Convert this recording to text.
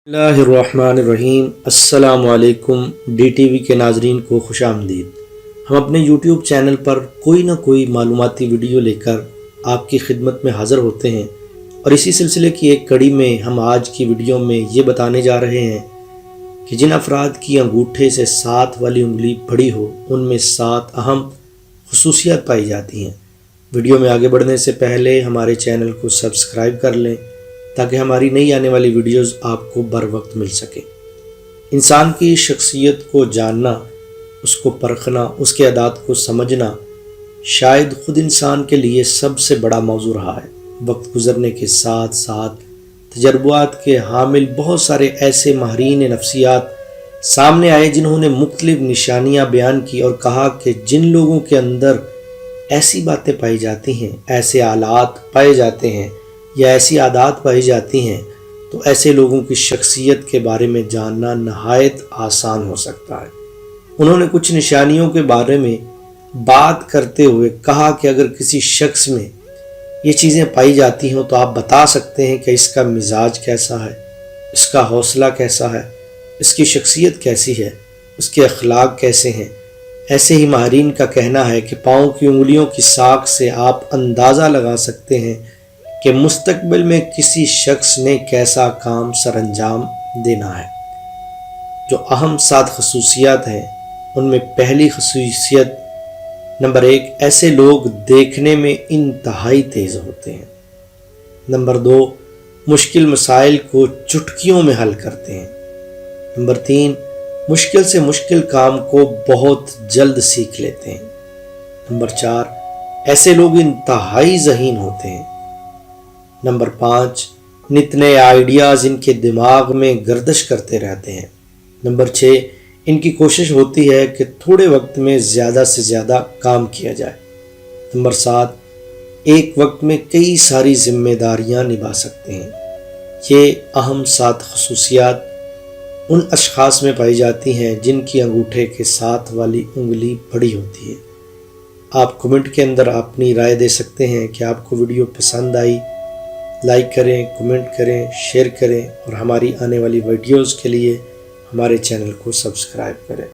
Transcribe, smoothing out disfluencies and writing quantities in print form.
बिस्मिल्लाहिर्रहमानिर्रहीम। अस्सलाम वालेकुम। DTV के नाजरीन को खुश आमदीद। हम अपने YouTube चैनल पर कोई ना कोई मालूमाती वीडियो लेकर आपकी खिदमत में हाज़िर होते हैं और इसी सिलसिले की एक कड़ी में हम आज की वीडियो में ये बताने जा रहे हैं कि जिन अफराद की अंगूठे से 7 वाली उंगली बड़ी हो उनमें 7 अहम खसूसियात पाई जाती हैं। वीडियो में आगे बढ़ने से पहले हमारे चैनल को सब्सक्राइब कर लें ताकि हमारी नई आने वाली वीडियोस आपको बर वक्त मिल सके। इंसान की शख्सियत को जानना, उसको परखना, उसके आदात को समझना शायद ख़ुद इंसान के लिए सबसे बड़ा मौजू रहा है। वक्त गुज़रने के साथ साथ तजर्बात के हामिल बहुत सारे ऐसे माहिरीन नफ्सियात सामने आए जिन्होंने मुख्तलिफ निशानियाँ बयान की और कहा कि जिन लोगों के अंदर ऐसी बातें पाई जाती हैं, ऐसे आलात पाए जाते हैं या ऐसी आदत पाई जाती हैं तो ऐसे लोगों की शख्सियत के बारे में जानना नहायत आसान हो सकता है। उन्होंने कुछ निशानियों के बारे में बात करते हुए कहा कि अगर किसी शख्स में ये चीज़ें पाई जाती हों तो आप बता सकते हैं कि इसका मिजाज कैसा है, इसका हौसला कैसा है, इसकी शख्सियत कैसी है, उसके अखलाक कैसे हैं। ऐसे ही माहिरीन का कहना है कि पाँव की उंगलियों की साख से आप अंदाज़ा लगा सकते हैं कि मुस्तकबिल में किसी शख्स ने कैसा काम सरअंजाम देना है। जो अहम 7 खसूसियात हैं उनमें पहली खसूसियत नंबर 1, ऐसे लोग देखने में इंतहाई तेज़ होते हैं। नंबर 2, मुश्किल मसाइल को चुटकियों में हल करते हैं। नंबर 3, मुश्किल से मुश्किल काम को बहुत जल्द सीख लेते हैं। नंबर 4, ऐसे लोग इंतहाई ज़हीन होते हैं। नंबर 5, नित नए आइडियाज़ इनके दिमाग में गर्दिश करते रहते हैं। नंबर 6, इनकी कोशिश होती है कि थोड़े वक्त में ज़्यादा से ज़्यादा काम किया जाए। नंबर 7, एक वक्त में कई सारी जिम्मेदारियां निभा सकते हैं। ये अहम 7 खसूसियात उन अशख़ास में पाई जाती हैं जिनकी अंगूठे के 7 वाली उंगली बड़ी होती है। आप कमेंट के अंदर अपनी राय दे सकते हैं कि आपको वीडियो पसंद आई। लाइक करें, कमेंट करें, शेयर करें और हमारी आने वाली वीडियोज़ के लिए हमारे चैनल को सब्सक्राइब करें।